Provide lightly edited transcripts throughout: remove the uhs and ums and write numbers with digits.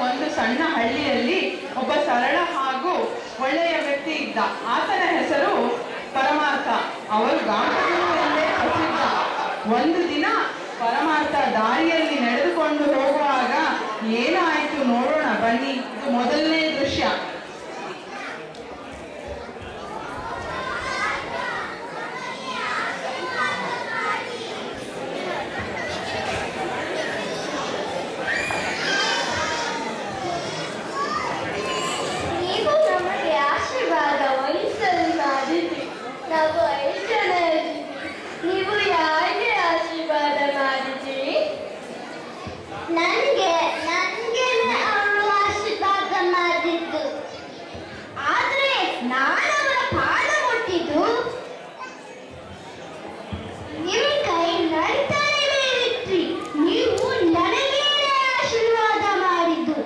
ಒಂದು ಸಣ್ಣ ಹಳ್ಳಿಯಲ್ಲಿ ಒಬ್ಬ ಸರಳ ಹಾಗೂ ಒಳ್ಳೆಯ ವ್ಯಕ್ತಿ ಇದ್ದ. ಆತನ ಹೆಸರು ಪರಮಾರ್ಥ. ಅವರು ಗಾಂಧಗುರು ಎಂದೇ ಪ್ರಸಿದ್ಧ. ಒಂದು ದಿನ ಪರಮಾರ್ಥ ದಾರಿಯಲ್ಲಿ ನಡೆದುಕೊಂಡು ಹೋಗುವಾಗ ಏನಾಯಿತು ನೋಡೋಣ ಬನ್ನಿ. ಇದು ಮೊದಲನೇ ದೃಶ್ಯ. ನಾವು 5 ಜನ ಇದ್ದೀವಿ. ನೀವು ಯಾರಿಗೆ ಆಶೀರ್ವಾದ ಮಾಡಿದ್ದೀರಿ? ನನಗೆ ಅವರು ಆಶೀರ್ವಾದ ಮಾಡಿದ್ದು. ಆದ್ರೆ ನಾನು ಅವರ ಪಾದ ಮುಟ್ಟಿದ್ದು ನಿಮ್ಮ ಕೈ ನಡ್ತಾನೆ ಮೇಲಿಟ್ರಿ. ನೀವು ನನಗೆ ಆಶೀರ್ವಾದ ಮಾಡಿದ್ದು.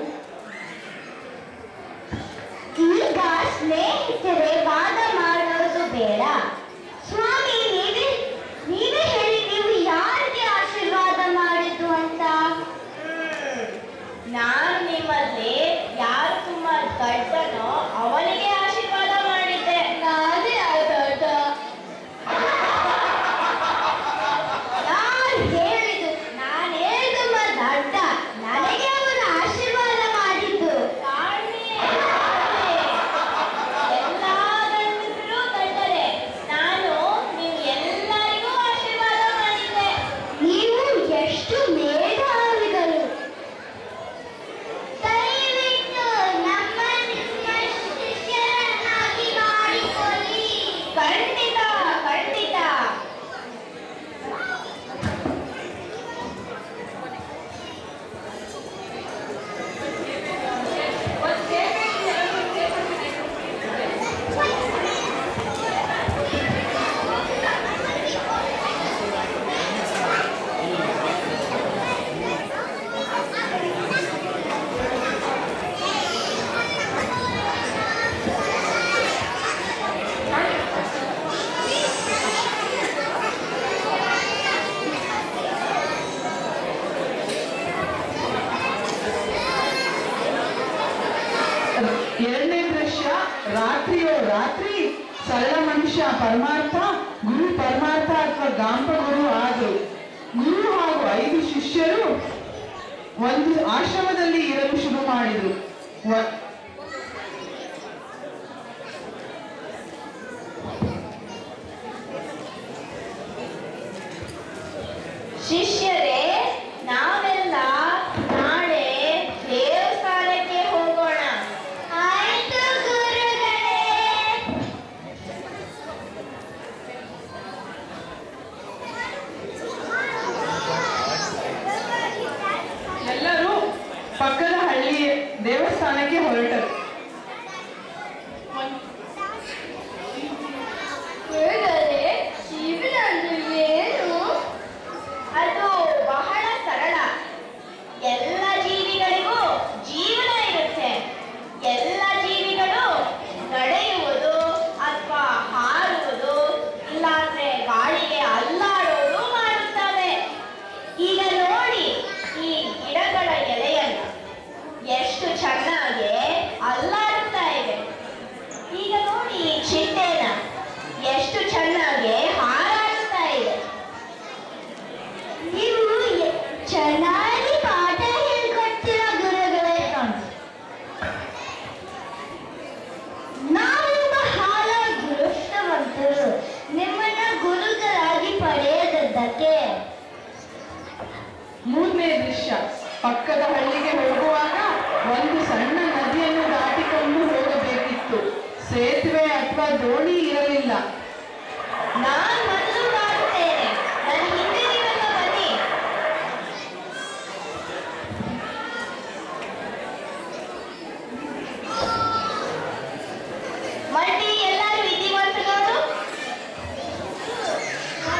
ಈಗ ಸ್ನೇಹಿತರೆ ವಾದ ಮಾಡೋದು ಬೇಡ. ಸ್ವಾಮಿ ನೀವೇ ಹೇಳಿ, ನೀವು ಯಾರಿಗೆ ಆಶೀರ್ವಾದ ಮಾಡಿದ್ದು ಅಂತ. ನಾನು ನಿಮ್ಮಲ್ಲಿ ಯಾರು ತುಂಬಾ ದೊಡ್ಡನೋ ಅವನಿಗೆ ಆಶೀರ್ವಾದ ಮಾಡಿದ್ದೆ. ನಾನೇ ದೊಡ್ಡ. ನಾನೇ ತುಂಬಾ ದೊಡ್ಡ. ನನಗೆ ಅವನು ಆಶೀರ್ವಾದ ಮಾಡಿದ್ದು. ಎಷ್ಟು ಮೇಧಾವಿಗಳು. ದಯವಿಟ್ಟು ನಿಮ್ಮ ಶಿಷ್ಯರನ್ನಾಗಿ ಮಾಡಿಕೊಳ್ಳಿ. ಖಂಡಿತ ಖಂಡಿತ. ಎರಡನೇ ದೃಶ್ಯ. ರಾತ್ರಿಯೋ ರಾತ್ರಿ ಸರಳ ಮನುಷ್ಯ ಪರಮಾರ್ಥ ಗುರು ಪರಮಾರ್ಥ ಅಥವಾ ಗಾಂಪ ಗುರು ಆದರು. ಗುರು ಹಾಗೂ 5 ಶಿಷ್ಯರು ಒಂದು ಆಶ್ರಮದಲ್ಲಿ ಇರಲು ಶುರು ಮಾಡಿದರು. ಶಿಷ್ಯರೇ, ನಾವೆಲ್ಲ ನಾಳೆ ದೇವಸ್ಥಾನಕ್ಕೆ ಹೋಗೋಣ. ಆಯ್ತು ಗುರುಗಳೇ. ಎಲ್ಲರೂ ಪಕ್ಕದ ಹಳ್ಳಿಯ ದೇವಸ್ಥಾನಕ್ಕೆ ಹೊರಟರು. ಶಿವನ ಏನು? ಅದು ಬಹಳ ಸರಳ. ಎಲ್ಲ ಜೀವಿಗಳಿಗೂ ಜೀವನ ಇರುತ್ತೆ. ಎಲ್ಲ ಜೀವಿಗಳು ನಡೆಯುವುದು ಅಥವಾ ಹಾರುವುದು ಇಲ್ಲಾಂದ್ರೆ ಗಾಳಿಗೆ ಅಲ್ಲಾಡೋದು ಮಾಡುತ್ತವೆ. ಈಗ ನೋಡಿ ಈ ಗಿಡಗಳ ಎಲೆಯನ್ನು ಎಷ್ಟು ಚೆನ್ನಾಗಿ ಅಲ್ಲಾಡುತ್ತಾ ಇವೆ. ಈಗ ನೋಡಿ ಈ ಚಿಟ್ಟೆನ ಎಷ್ಟು ಚೆನ್ನಾಗಿ ಹಾರಾಡುತ್ತಾ ಇದೆ. ನೀವು ಚೆನ್ನಾಗಿ ಪಾಠ ಹೇಳ್ಕೊಡ್ತೀರ ಗುರುಗಳೇ. ನಾವು ಬಹಳ ಅದೃಷ್ಟವಂತರು ನಿಮ್ಮನ್ನ ಗುರುಗಳಾಗಿ ಪಡೆಯದಕ್ಕೆ. ಮೂರನೇ ದೃಶ್ಯ. ಪಕ್ಕದ ಹಳ್ಳಿಗೆ ಹೋಗುವಾಗ ಒಂದು ಸಣ್ಣ ನದಿಯನ್ನು ದಾಟಿಕೊಂಡು ಹೋಗಬೇಕಿತ್ತು. ಸೇತುವೆ ಅಥವಾ ದೋಣಿ ಇರಲಿಲ್ಲ. ನಾನು ಮೊದಲು ಮಾಡುತ್ತೇನೆ. ನನ್ನ ಹಿಂದೆ ನೀವೆಲ್ಲ ಬನ್ನಿ. ಮಲ್ಟಿ ಎಲ್ಲರೂ ವಿಧಿವಂತರು.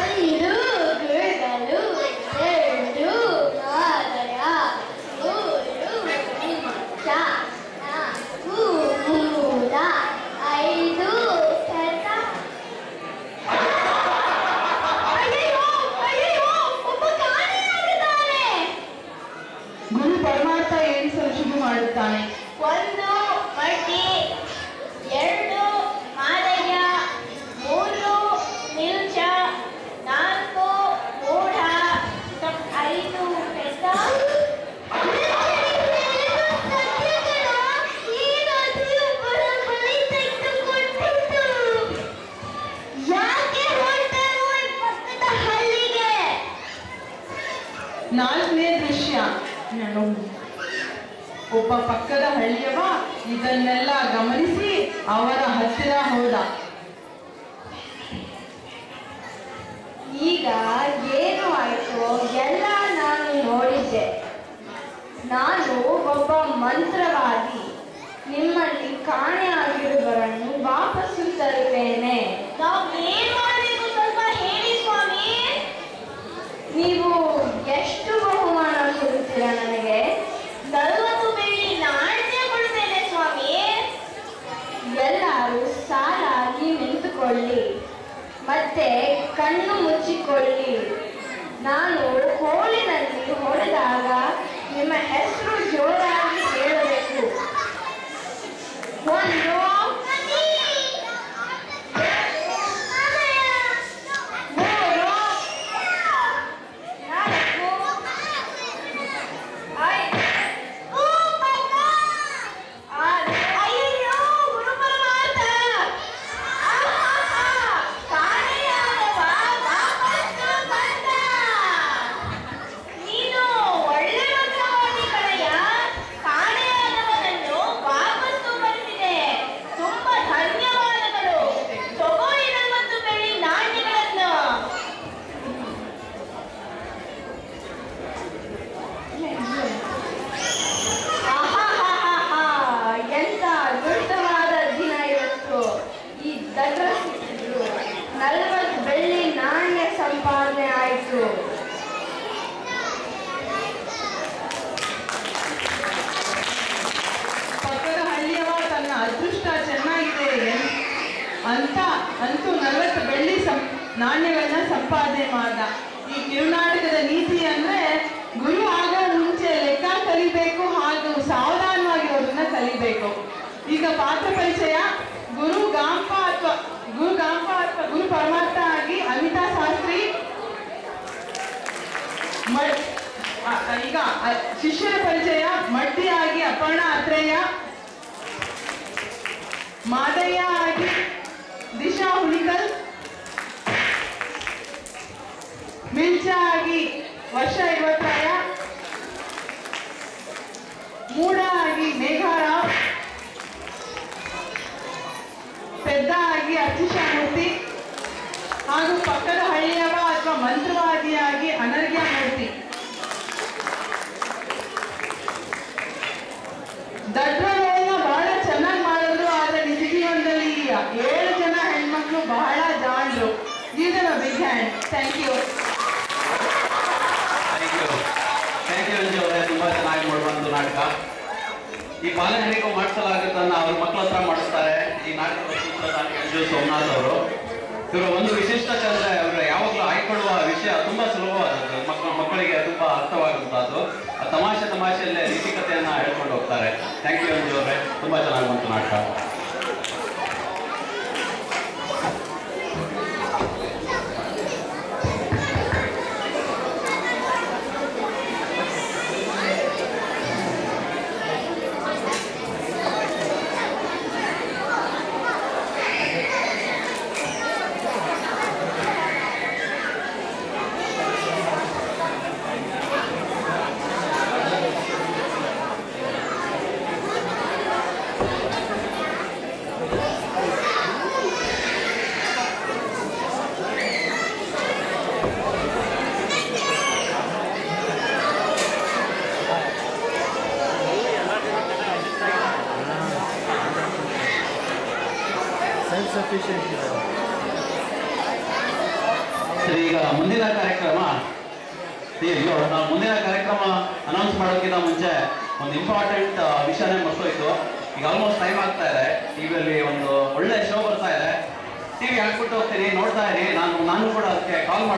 ಐದು ಗುರುಗಳು, 2 ನಾರಾಯ, 3 ನಿಮಿಷ, 4 ಮೂಲ, 5 ಶತ. ಒಬ್ಬ ಪಕ್ಕದ ಹಳ್ಳಿಯವ ಇದನ್ನೆಲ್ಲ ಗಮನಿಸಿ ಅವರ ಹತ್ತಿರ ಹೋದ. ಈಗ ಏನು ಆಯ್ತು ಎಲ್ಲ ನಾನು ನೋಡಿದ್ದೆ. ನಾನು ಒಬ್ಬ ಮಂತ್ರವಾದಿ. ನಿಮ್ಮಲ್ಲಿ ಕಾಣೆಯಾಗಿರುವವರನ್ನು ವಾಪಸ್ಸು ತರುತ್ತೇನೆ. ನಾವೇನು ಮಾಡಬೇಕು ಸ್ವಲ್ಪ ಹೇಳಿ ಸ್ವಾಮಿ. ನೀವು ಎಷ್ಟು ಬಹುಮಾನ ಕೊಡುತ್ತೀರಾ ನನಗೆ? 40 ಬೆಳ್ಳಿ ನಾಣ್ಯ ಕೊಡುತ್ತೇನೆ ಸ್ವಾಮಿ. ಎಲ್ಲರೂ ಸಾಲಾಗಿ ನಿಂತುಕೊಳ್ಳಿ, ಮತ್ತೆ ಕಣ್ಣು ಮುಚ್ಚಿಕೊಳ್ಳಿ. ನಾನು ಕೋಲಿನಲ್ಲಿ ಹೊಡೆದಾಗ ನಿಮ್ಮ ಹೆಸರು ಜೋರಾಗಿ ಹೇಳಬೇಕು. 1 2 40 ಬೆಳ್ಳಿ ನಾಣ್ಯ ಸಂಪಾದನೆ ಆಯಿತು. ಪಕ್ಕದ ಹಳ್ಳಿಯವ ತನ್ನ ಅದೃಷ್ಟ ಚೆನ್ನಾಗಿದೆ ಅಂತೂ 40 ಬೆಳ್ಳಿ ನಾಣ್ಯಗಳನ್ನ ಸಂಪಾದನೆ ಮಾಡ್ದ. ಈ ಕಿರುನಾಟಕದ ನೀತಿ ಅಂದ್ರೆ ಗುರು ಆಗೋ ಮುಂಚೆ ಲೆಕ್ಕ ಕಲಿಬೇಕು, ಹಾಗೂ ಸಾವಧಾನವಾಗಿ ಅವ್ರನ್ನ ಕಲಿಬೇಕು. ಈಗ ಪಾತ್ರ ಪರಿಚಯ. ಗುರು ಗಾಂಪ ಅಥವಾ ಗುರು ಪರಮಾರ್ಥ ಆಗಿ ಅಮಿತಾ ಶಾಸ್ತ್ರಿ. ಈಗ ಶಿಷ್ಯರ ಪರಿಚಯ. ಮಡ್ಡಿ ಆಗಿ ಅಪರ್ಣ ಅತ್ರೇಯ, ಮಾದಯ್ಯ ಆಗಿ ದಿಶಾ ಹುಲಿಕಲ್, ಮಿಲ್ಚಾ ಆಗಿ ವರ್ಷ 50ರಾಯ, ಮೂಡ ಆಗಿ ಮೇಘಾರಾವ್, ಪೆದ್ದ ಆಗಿ ಅರ್ಚಿಷಾಮೂರ್ತಿ, ಹಾಗೂ ಪಕ್ಕದ ಹಳ್ಳಿಯವ ಅಥವಾ ಮಂತ್ರವಾದಿಯಾಗಿ ಅನರ್ಘ್ಯ ಮೂರ್ತಿ. ದಡ್ರಗಳನ್ನ ಬಹಳ ಚೆನ್ನಾಗಿ ಮಾಡಿದ್ರು, ಆದ್ರೆ ನಿಜ ಜೀವನದಲ್ಲಿ 7 ಜನ ಹೆಣ್ಮಕ್ಳು ಬಹಳ ಜಾಣರು. Give them a big hand. Thank you. Thank you Anju ಅವರೇ, ತುಂಬಾ ಚೆನ್ನಾಗಿ ಮಾಡುವಂತ ನಾಟಕ. ಈ ಬಾಲಹರಿಗೂ ಮಾಡಿಸಲಾಗುತ್ತನ್ನ ಅವ್ರ ಮಕ್ಕಳ ಹತ್ರ ಮಾಡಿಸ್ತಾರೆ. ಈ ನಾಟಕದ ಸೂತ್ರಧಾರಿ ಅಂಜು ಸೋಮನಾಥ್ ಅವರು. ಇವರ ಒಂದು ವಿಶಿಷ್ಟತೆ ಅಂದ್ರೆ ಅವರು ಯಾವಾಗಲೂ ಆಯ್ಕೊಳ್ಳುವ ವಿಷಯ ತುಂಬಾ ಸುಲಭವಾದದ್ದು, ಮಕ್ಕಳಿಗೆ ತುಂಬಾ ಅರ್ಥವಾಗುವಂತಹದ್ದು. ತಮಾಷೆಯಲ್ಲೇ ನೀತಿಕತೆಯನ್ನ ಹೇಳ್ಕೊಂಡು ಹೋಗ್ತಾರೆ. ಥ್ಯಾಂಕ್ ಯು ಅಂಜು ಅವರೇ, ತುಂಬಾ ಚೆನ್ನಾಗಿ ಬಂತು ನಾಟಕ. ಸರಿ, ಈಗ ಮುಂದಿನ ಕಾರ್ಯಕ್ರಮ ನಾವು ಮುಂದಿನ ಕಾರ್ಯಕ್ರಮ ಅನೌನ್ಸ್ ಮಾಡೋಕ್ಕಿಂತ ಮುಂಚೆ ಒಂದು ಇಂಪಾರ್ಟೆಂಟ್ ವಿಷಯನೇ ಮರ್ತೋಯ್ತು. ಈಗ ಆಲ್ಮೋಸ್ಟ್ ಟೈಮ್ ಆಗ್ತಾ ಇದೆ. ಟಿವಿಯಲ್ಲಿ ಒಂದು ಒಳ್ಳೆ ಶೋ ಬರ್ತಾ ಇದೆ. ಟಿವಿ ಹಾಕ್ಬಿಟ್ಟು ಹೋಗ್ತೀನಿ, ನೋಡ್ತಾ ಇರಿ. ನಾನು ಕೂಡ ಅದಕ್ಕೆ ಕಾಲ್ ಮಾಡಿ